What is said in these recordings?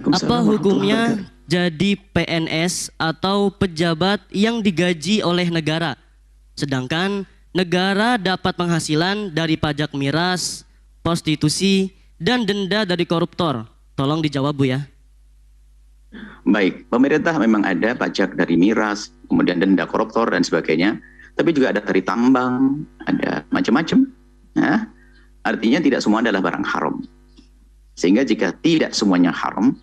Apa hukumnya jadi PNS atau pejabat yang digaji oleh negara, sedangkan negara dapat penghasilan dari pajak miras, prostitusi, dan denda dari koruptor? Tolong dijawab, Bu, ya. Baik, pemerintah memang ada pajak dari miras, kemudian denda koruptor dan sebagainya, tapi juga ada dari tambang, ada macam-macam. Nah, artinya tidak semua adalah barang haram. Sehingga jika tidak semuanya haram,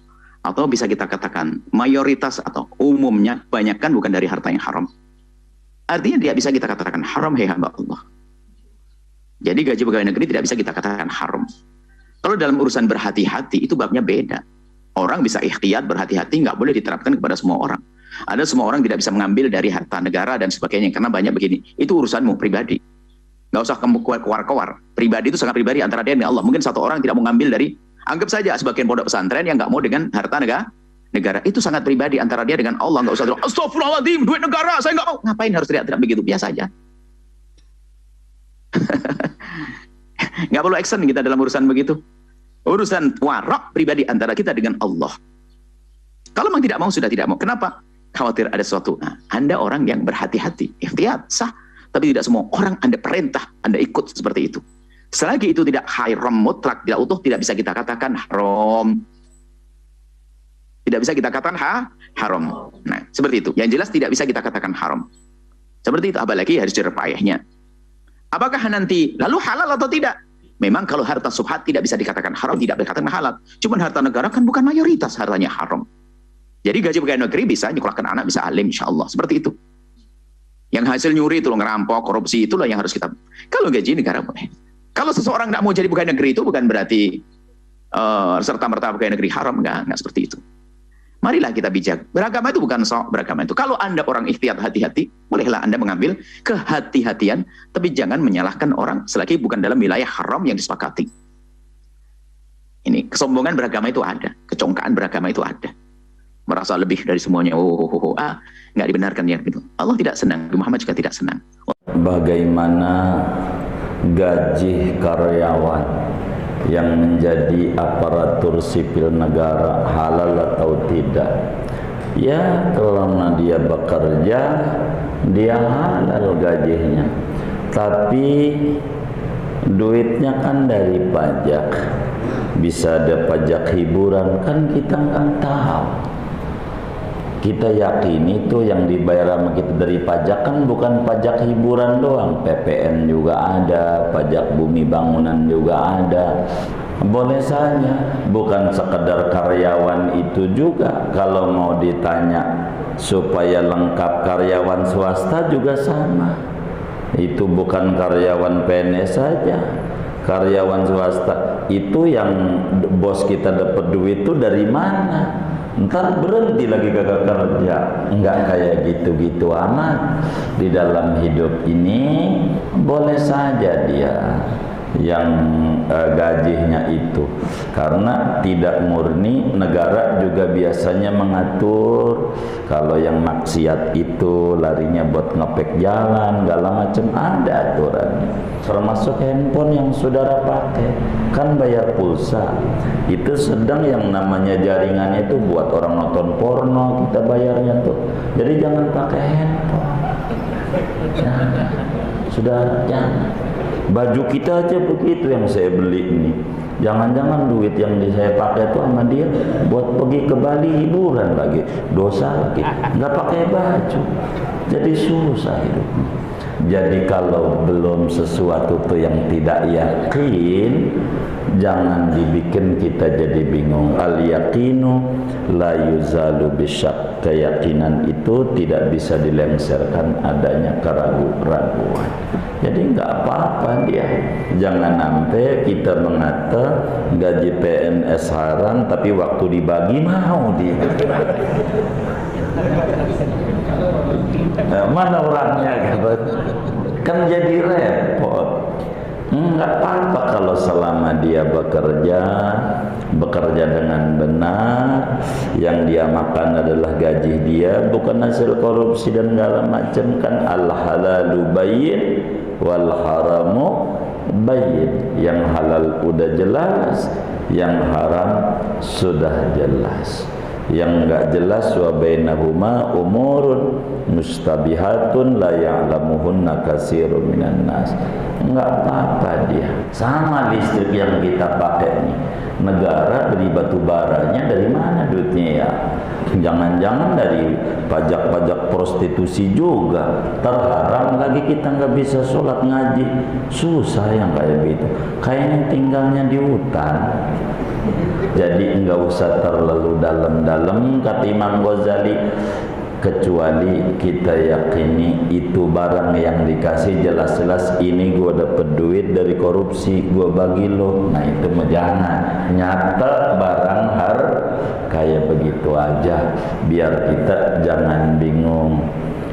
atau bisa kita katakan mayoritas atau umumnya, kebanyakan bukan dari harta yang haram, artinya tidak bisa kita katakan haram, hei hamba Allah. Jadi gaji pegawai negeri tidak bisa kita katakan haram. Kalau dalam urusan berhati-hati, itu babnya beda. Orang bisa ikhtiyat berhati-hati, nggak boleh diterapkan kepada semua orang. Ada semua orang tidak bisa mengambil dari harta negara dan sebagainya, karena banyak begini. Itu urusanmu pribadi. Nggak usah kamu keluar-keluar. Pribadi itu sangat pribadi antara dia dan Allah. Mungkin satu orang tidak mengambil dari, anggap saja sebagian pondok pesantren yang nggak mau dengan harta negara. Itu sangat pribadi antara dia dengan Allah. Nggak usah terus, astagfirullahaladzim, duit negara, saya nggak mau. Ngapain harus teriak-teriak begitu? Biasa aja. Nggak perlu action kita dalam urusan begitu. Urusan warak pribadi antara kita dengan Allah. Kalau memang tidak mau, sudah tidak mau. Kenapa? Khawatir ada sesuatu. Nah, Anda orang yang berhati-hati, ikhtiyat, sah. Tapi tidak semua orang Anda perintah, Anda ikut seperti itu. Selagi itu tidak haram mutlak, tidak utuh, tidak bisa kita katakan haram. Tidak bisa kita katakan haram. Nah, seperti itu. Yang jelas tidak bisa kita katakan haram. Seperti itu, apalagi harus jerepayahnya. Apakah nanti lalu halal atau tidak? Memang kalau harta subhat tidak bisa dikatakan haram, tidak bisa dikatakan halal. Cuman harta negara kan bukan mayoritas hartanya haram. Jadi gaji pegawai negeri bisa nyekolahkan anak, bisa alim, insya Allah. Seperti itu. Yang hasil nyuri itu, ngerampok, korupsi, itulah yang harus kita. Kalau gaji negara boleh. Kalau seseorang tidak mau jadi pegawai negeri itu bukan berarti serta-merta pegawai negeri haram, enggak seperti itu. Marilah kita bijak. Beragama itu bukan sok, beragama itu. Kalau Anda orang ikhtiyat hati-hati, bolehlah Anda mengambil kehati-hatian, tapi jangan menyalahkan orang selagi bukan dalam wilayah haram yang disepakati. Ini kesombongan beragama itu ada, kecongkaan beragama itu ada. Merasa lebih dari semuanya, nggak dibenarkan ya gitu. Allah tidak senang, Muhammad juga tidak senang. Bagaimana gaji karyawan yang menjadi aparatur sipil negara halal atau tidak? Ya, karena dia bekerja, dia halal gajinya. Tapi duitnya kan dari pajak. Bisa ada pajak hiburan, kan kita nggak tahu. Kita yakin itu yang dibayar sama kita dari pajak kan bukan pajak hiburan doang, PPN juga ada, pajak bumi bangunan juga ada. Boleh saja, bukan sekedar karyawan itu juga. Kalau mau ditanya supaya lengkap karyawan swasta juga sama. Itu bukan karyawan PNS saja. Karyawan swasta itu yang bos kita dapat duit itu dari mana? Ntar berhenti lagi gagal kerja. Enggak kayak gitu-gitu amat. Di dalam hidup ini boleh saja dia yang gajinya itu, karena tidak murni. Negara juga biasanya mengatur kalau yang maksiat itu larinya buat ngepek jalan segala macam, ada aturan. Termasuk handphone yang saudara pakai kan bayar pulsa, itu sedang yang namanya jaringannya itu buat orang nonton porno, kita bayarnya tuh. Jadi jangan pakai handphone, sudah jangan. Baju kita aja begitu yang saya beli ini. Jangan-jangan duit yang saya pakai itu sama dia buat pergi ke Bali hiburan lagi, dosa lagi. Nggak pakai baju, jadi susah hidupnya. Jadi kalau belum sesuatu tuh yang tidak yakin, jangan dibikin kita jadi bingung. Al yaqinu la yuzalu bisyak. Keyakinan itu tidak bisa dilengsarkan adanya keraguan. Jadi nggak apa-apa dia. Jangan sampai kita mengata gaji PNS haram, tapi waktu dibagi mau dia. Mana orangnya kan jadi repot. Enggak apa-apa kalau selama dia bekerja dengan benar, yang dia makan adalah gaji dia, bukan hasil korupsi dan segala macam. Kan al halalu bayyin wal haramu bayyin. Yang halal udah jelas, yang haram sudah jelas, yang enggak jelas wa bainahuma umurun mustabihatun la ya'lamuhunna katsirun minan nas. Enggak apa-apa dia. Sama listrik yang kita pakai nih, negara beli batu baranya dari mana duitnya ya? Jangan-jangan dari pajak-pajak prostitusi juga. Terharam lagi kita nggak bisa sholat ngaji. Susah yang kayak gitu. Kayaknya tinggalnya di hutan. Jadi enggak usah terlalu dalam-dalam, kata Imam Ghazali, kecuali kita yakini itu barang yang dikasih jelas-jelas ini gua dapet duit dari korupsi, gua bagi lo. Nah itu mah jangan. Nyata barang kayak begitu aja, biar kita jangan bingung.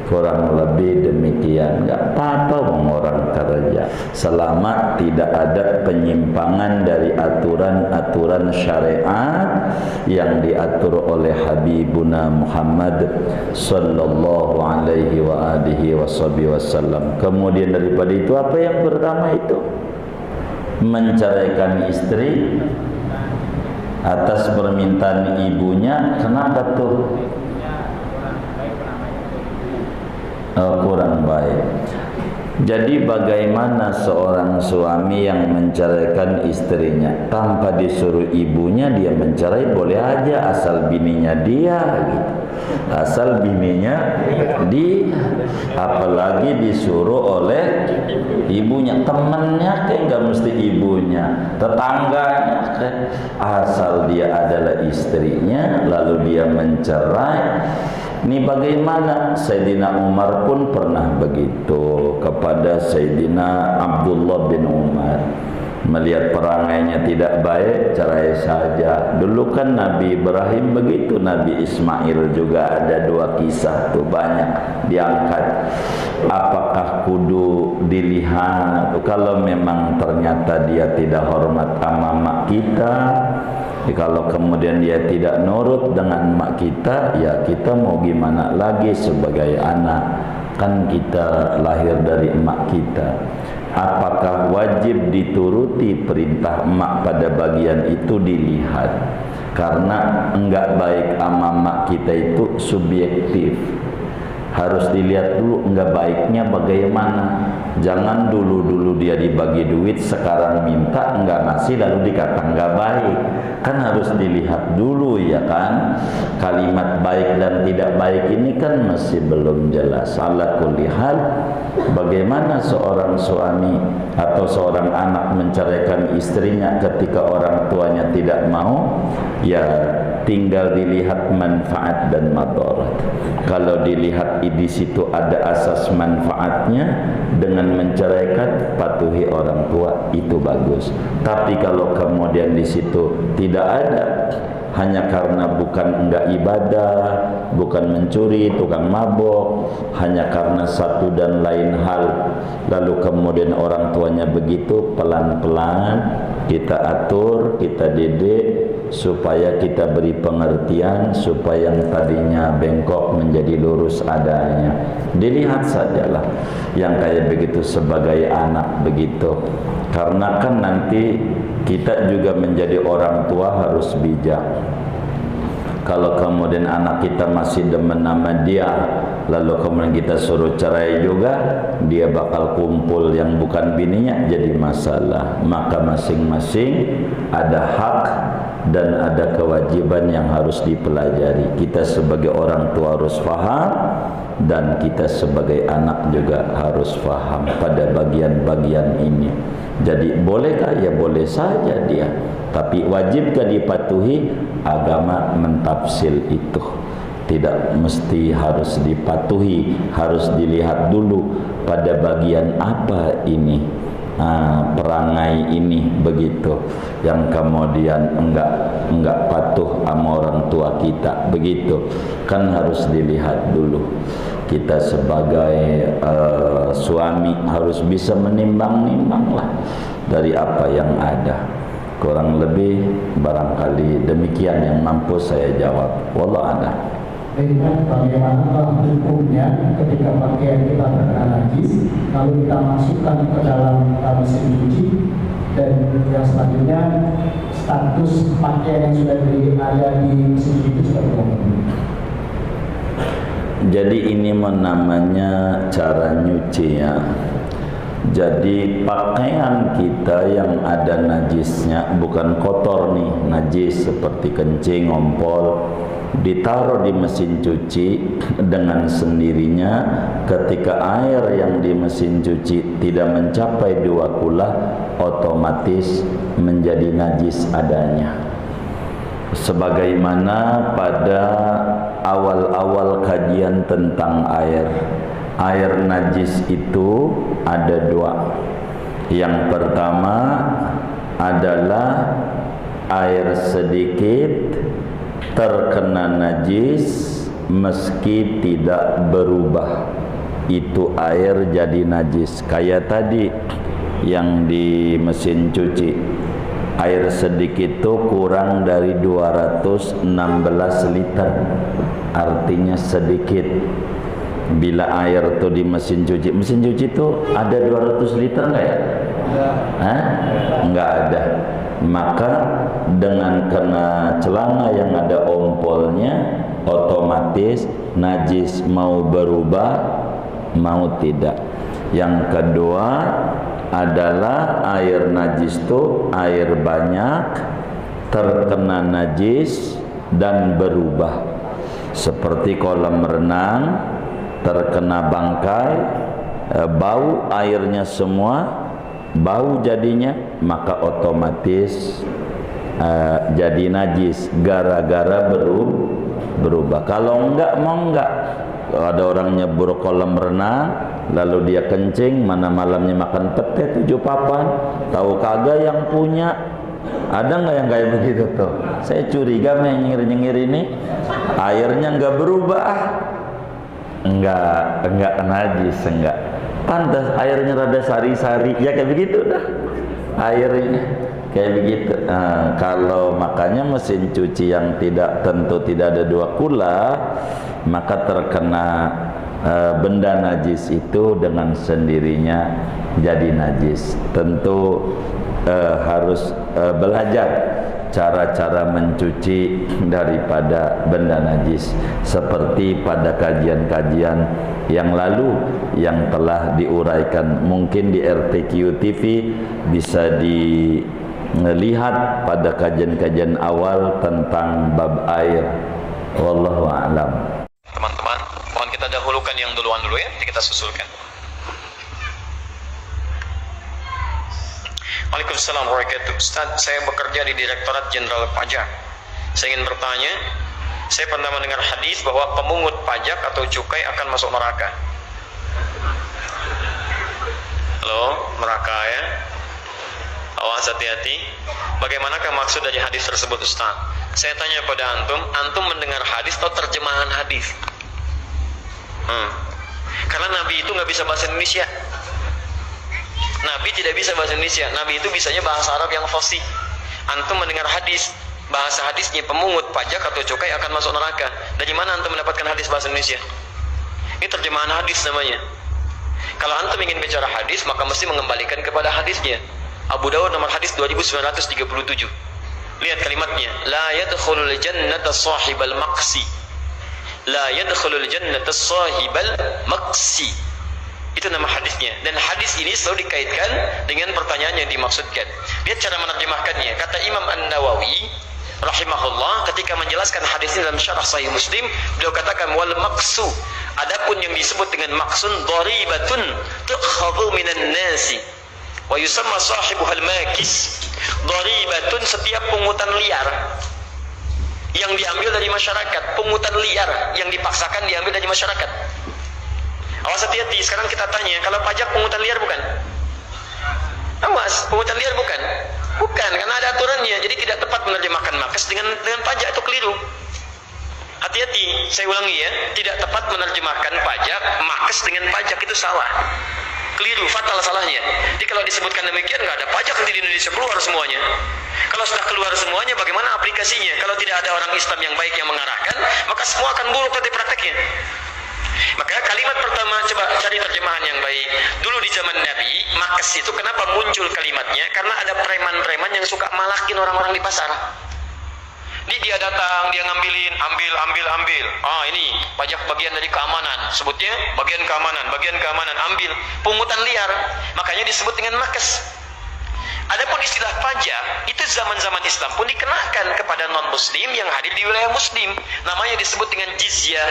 Kurang lebih demikian. Enggak apa-apa orang kerja selama tidak ada penyimpangan dari aturan-aturan syariat yang diatur oleh Habibuna Muhammad sallallahu alaihi wa alihi wasallam. Kemudian daripada itu, apa yang pertama itu? Menceraikan istri atas permintaan ibunya. Kenapa tuh? Kurang baik. Jadi bagaimana seorang suami yang menceraikan istrinya tanpa disuruh ibunya, dia mencerai boleh aja asal bininya dia gitu. Asal bininya dia, apalagi disuruh oleh ibunya. Temennya kayak nggak mesti ibunya, tetangganya kayak. Asal dia adalah istrinya lalu dia mencerai. Ini bagaimana? Sayyidina Umar pun pernah begitu kepada Sayyidina Abdullah bin Umar. Melihat perangainya tidak baik, cerai saja. Dulu kan Nabi Ibrahim begitu, Nabi Ismail juga ada dua kisah tuh, banyak diangkat. Apakah kudu dilihat? Kalau memang ternyata dia tidak hormat sama mak kita, kalau kemudian dia tidak nurut dengan mak kita, ya kita mau gimana lagi sebagai anak? Kan kita lahir dari emak kita. Apakah wajib dituruti perintah emak pada bagian itu? Dilihat. Karena enggak baik sama emak kita itu subjektif. Harus dilihat dulu enggak baiknya bagaimana. Jangan dulu dia dibagi duit, sekarang minta enggak ngasih lalu dikata enggak baik. Kan harus dilihat dulu ya kan. Kalimat baik dan tidak baik ini kan masih belum jelas. Ala kulli hal, bagaimana seorang suami atau seorang anak menceraikan istrinya ketika orang tuanya tidak mau? Ya tinggal dilihat manfaat dan madarat. Kalau dilihat di situ ada asas manfaatnya, dengan menceraikan patuhi orang tua itu bagus. Tapi kalau kemudian di situ tidak ada, hanya karena bukan enggak ibadah, bukan mencuri, tukang mabok, hanya karena satu dan lain hal, lalu kemudian orang tuanya begitu, pelan-pelan kita atur, kita didik supaya kita beri pengertian, supaya yang tadinya bengkok menjadi lurus adanya. Dilihat sajalah yang kayak begitu sebagai anak begitu. Karena kan nanti kita juga menjadi orang tua harus bijak. Kalau kemudian anak kita masih demen nama dia, lalu kemudian kita suruh cerai juga, dia bakal kumpul yang bukan bininya, jadi masalah. Maka masing-masing ada hak dan ada kewajiban yang harus dipelajari. Kita sebagai orang tua harus faham, dan kita sebagai anak juga harus faham pada bagian-bagian ini. Jadi bolehkah? Ya boleh saja dia. Tapi wajibkah dipatuhi? Agama mentafsil itu. Tidak mesti harus dipatuhi, harus dilihat dulu pada bagian apa ini. Perangai ini begitu yang kemudian enggak patuh sama orang tua kita begitu, kan harus dilihat dulu. Kita sebagai suami harus bisa menimbang-nimbang lah dari apa yang ada. Kurang lebih barangkali demikian yang mampu saya jawab. Wallahu a'lam. Dengan bagaimana hukumnya ketika pakaian kita terkena najis, lalu kita masukkan ke dalam mesin cuci, dan yang selanjutnya status pakaian yang sudah ada di mesin cuci itu seperti apa? Jadi ini namanya cara nyuci ya. Jadi pakaian kita yang ada najisnya, bukan kotor nih, najis seperti kencing, ompol, ditaruh di mesin cuci dengan sendirinya. Ketika air yang di mesin cuci tidak mencapai 2 kula, otomatis menjadi najis adanya. Sebagaimana pada awal-awal kajian tentang air najis itu ada 2. Yang pertama adalah air sedikit terkena najis meski tidak berubah, itu air jadi najis. Kayak tadi yang di mesin cuci, air sedikit itu kurang dari 216 liter, artinya sedikit. Bila air itu di mesin cuci itu ada 200 liter enggak ya? Enggak ada. Maka dengan kena celana yang ada ompolnya, otomatis najis, mau berubah mau tidak. Yang kedua adalah air najis itu air banyak terkena najis dan berubah, seperti kolam renang terkena bangkai, bau airnya semua, bau jadinya, maka otomatis jadi najis gara-gara berubah. Kalau enggak, mau enggak, ada orang nyebur kolam renang lalu dia kencing, mana malamnya makan pete 7 papan, tahu kagak yang punya. Ada enggak yang kayak begitu tuh? Saya curiga nyengir-nyengir ini airnya enggak berubah, enggak najis, enggak. Pantas airnya rada sari-sari, ya kayak begitu dah. Airnya kayak begitu. Nah, kalau makanya mesin cuci yang tentu tidak ada 2 kula, maka terkena benda najis itu dengan sendirinya jadi najis. Tentu harus belajar cara-cara mencuci daripada benda najis, seperti pada kajian-kajian yang lalu yang telah diuraikan. Mungkin di RTQ TV bisa dilihat pada kajian-kajian awal tentang bab air. Wallahu a'lam. Teman-teman, mohon kita dahulukan yang duluan dulu ya, nanti kita susulkan. Waalaikumsalam warahmatullahi wabarakatuh. Ustaz, saya bekerja di Direktorat Jenderal Pajak. Saya ingin bertanya, saya pernah mendengar hadis bahwa pemungut pajak atau cukai akan masuk neraka. Halo, neraka ya? Awas, hati-hati. Bagaimanakah maksud dari hadis tersebut, Ustaz? Saya tanya pada antum mendengar hadis atau terjemahan hadis? Karena Nabi itu nggak bisa bahasa Indonesia. Nabi tidak bisa bahasa Indonesia. Nabi itu bisanya bahasa Arab yang fasih. Antum mendengar hadis, bahasa hadisnya pemungut pajak atau cukai akan masuk neraka. Dari mana antum mendapatkan hadis bahasa Indonesia? Ini terjemahan hadis namanya. Kalau antum ingin bicara hadis, maka mesti mengembalikan kepada hadisnya. Abu Dawud nomor hadis 2937. Lihat kalimatnya, la yadkhulul jannata sahibal maqsi. La yadkhulul jannata sahibal maqsi. Itu nama hadisnya. Dan hadis ini selalu dikaitkan dengan pertanyaan yang dimaksudkan. Lihat cara menerjemahkannya. Kata Imam An-Nawawi rahimahullah ketika menjelaskan hadis ini dalam syarah Sahih Muslim, beliau katakan wal maqsu. Adapun yang disebut dengan maqsun dharibatun tukhadhu minan nasi wa yusamma sahibuhal makis. Dharibatun setiap pungutan liar yang diambil dari masyarakat, pungutan liar yang dipaksakan diambil dari masyarakat. Awas, hati-hati. Sekarang kita tanya, kalau pajak pungutan liar bukan? Awas, pungutan liar bukan? Bukan, karena ada aturannya. Jadi tidak tepat menerjemahkan makes dengan pajak, itu keliru. Hati-hati, saya ulangi ya, tidak tepat menerjemahkan pajak makes dengan pajak, itu salah. Keliru, fatal salahnya. Jadi kalau disebutkan demikian, nggak ada pajak nanti di Indonesia, keluar semuanya. Kalau sudah keluar semuanya, bagaimana aplikasinya? Kalau tidak ada orang Islam yang baik yang mengarahkan, maka semua akan buruk nanti prakteknya. Maka kalimat pertama, coba cari terjemahan yang baik. Dulu di zaman Nabi, makes itu kenapa muncul kalimatnya? Karena ada preman-preman yang suka malakin orang-orang di pasar. Dia datang, dia ngambilin, ambil. Ah, ini pajak bagian dari keamanan. Sebutnya bagian keamanan, ambil. Pungutan liar. Makanya disebut dengan makes. Adapun istilah pajak, itu zaman-zaman Islam pun dikenakan kepada non-muslim yang hadir di wilayah muslim. Namanya disebut dengan jizyah.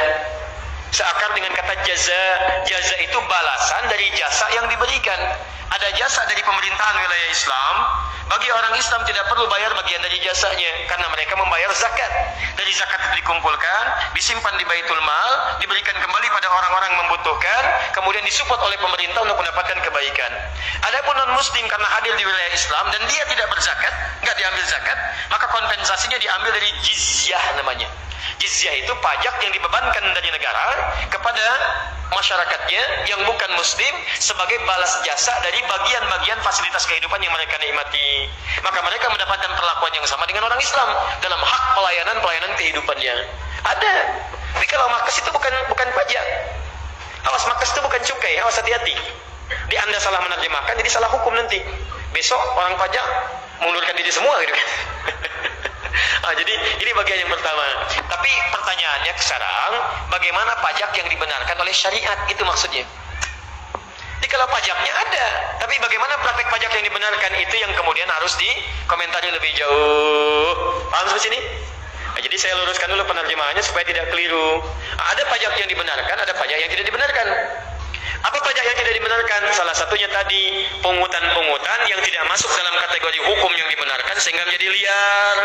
Seakar dengan kata jaza. Jaza itu balasan dari jasa yang diberikan. Ada jasa dari pemerintahan wilayah Islam, bagi orang Islam tidak perlu bayar bagian dari jasanya, karena mereka membayar zakat. Dari zakat itu dikumpulkan, disimpan di Baitul Mal, diberikan kembali pada orang-orang yang membutuhkan, kemudian disupport oleh pemerintah untuk mendapatkan kebaikan. Adapun non-muslim karena hadir di wilayah Islam dan dia tidak berzakat, nggak diambil zakat, maka kompensasinya diambil dari jizyah namanya. Jizyah itu pajak yang dibebankan dari negara kepada masyarakatnya yang bukan muslim sebagai balas jasa dari bagian-bagian fasilitas kehidupan yang mereka nikmati. Maka mereka mendapatkan perlakuan yang sama dengan orang Islam dalam hak pelayanan kehidupannya. Ada. Tapi kalau makes itu bukan pajak. Awas, makes itu bukan cukai. Awas, hati-hati. Di Anda salah menerjemahkan, jadi salah hukum nanti. Besok orang pajak mengundurkan diri semua gitu kan. Jadi ini bagian yang pertama. Tapi pertanyaannya sekarang, bagaimana pajak yang dibenarkan oleh syariat? Itu maksudnya. Jadi kalau pajaknya ada, tapi bagaimana praktek pajak yang dibenarkan? Itu yang kemudian harus dikomentari lebih jauh. Paham sampai sini? Jadi saya luruskan dulu penerjemahannya supaya tidak keliru. Ada pajak yang dibenarkan, ada pajak yang tidak dibenarkan. Apa pajak yang tidak dibenarkan? Salah satunya tadi, pungutan-pungutan yang tidak masuk dalam kategori hukum yang dibenarkan sehingga menjadi liar.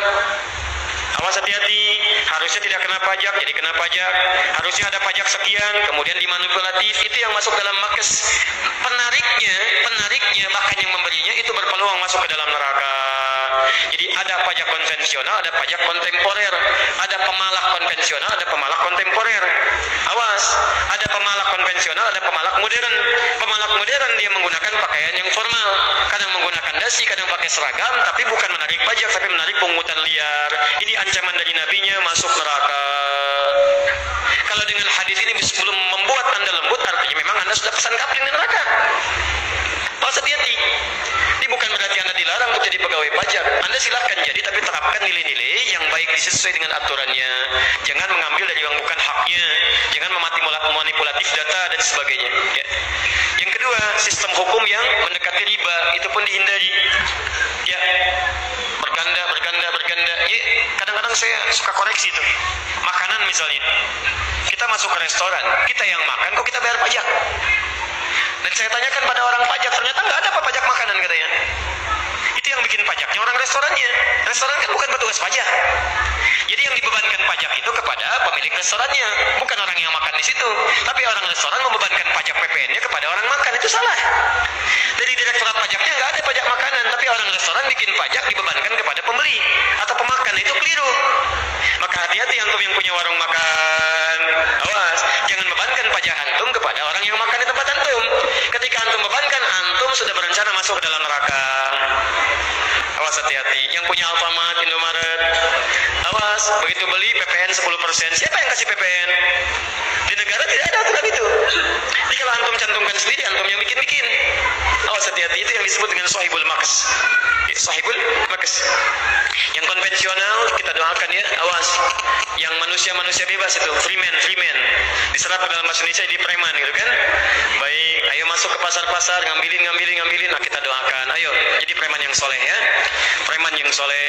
Awas, hati-hati. Harusnya tidak kena pajak, jadi kena pajak. Harusnya ada pajak sekian, kemudian dimanipulatif. Itu yang masuk dalam makes. Penariknya, bahkan yang memberinya itu berpeluang masuk ke dalam neraka. Jadi ada pajak konvensional, ada pajak kontemporer. Ada pemalak konvensional, ada pemalak kontemporer. Awas, ada pemalak konvensional, ada pemalak modern. Pemalak modern dia menggunakan pakaian yang formal, kadang menggunakan dasi, kadang pakai seragam, tapi bukan menarik pajak, tapi menarik pungutan liar. Ini ancaman dari nabinya, masuk neraka. Kalau dengan hadis ini belum membuat Anda lembut, artinya memang Anda sudah pesan kapling di neraka. Awas, hati-hati. Ini bukan berarti Anda dilarang untuk jadi pegawai pajak. Anda silahkan jadi, tapi terapkan nilai-nilai yang baik sesuai dengan aturannya. Jangan mengambil dari yang bukan haknya. Jangan memanipulatif data dan sebagainya. Ya. Yang kedua, sistem hukum yang mendekati riba, itu pun dihindari. Ya, berganda. Ya, kadang-kadang saya suka koreksi itu. Makanan misalnya, kita masuk ke restoran, kita yang makan, kok kita bayar pajak? Dan saya tanyakan pada orang pajak, ternyata nggak ada apa pajak makanan katanya. Itu yang bikin pajaknya orang restorannya. Restoran kan bukan petugas pajak. Jadi yang dibebankan pajak itu kepada pemilik restorannya, bukan orang yang makan di situ. Tapi orang restoran membebankan pajak PPN-nya kepada orang makan, itu salah. Dari direktorat pajaknya nggak ada pajak makanan, tapi orang restoran bikin pajak dibebankan kepada pembeli atau pemakan, itu keliru. Maka hati-hati antum yang punya warung makan. Awas, jangan bebankan pajak antum kepada orang yang makan di tempat antum. Ketika antum bebankan, antum sudah berencana masuk ke dalam neraka. Awas, hati-hati. Yang punya Alfamart, Indomaret, awas, begitu beli PPN 10%. Siapa yang kasih PPN? Di negara tidak ada aturan itu. Jadi kalau antum cantumkan sendiri, antum yang bikin-bikin. Awas, hati-hati. Itu yang disebut dengan sahibul makes. Sahibul makes. Yang konvensional kita doakan ya, awas. Yang manusia-manusia bebas itu, freeman. Diserap ke dalam bahasa Indonesia di preman gitu kan. Baik, ayo masuk ke pasar-pasar, ngambilin. Nah, kita doakan. Ayo, jadi preman yang soleh ya. Preman yang soleh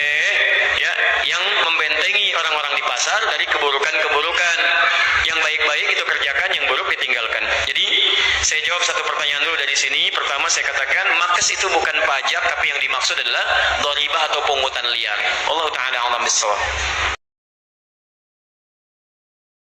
ya, yang membentengi orang-orang di pasar dari keburukan-keburukan. Yang baik-baik itu kerjakan, yang buruk ditinggalkan. Jadi, saya jawab satu pertanyaan dulu dari sini. Pertama saya katakan, makes itu bukan pajak, tapi yang dimaksud adalah dharibah atau pungutan liar. Allah Ta'ala a'lam bishawab.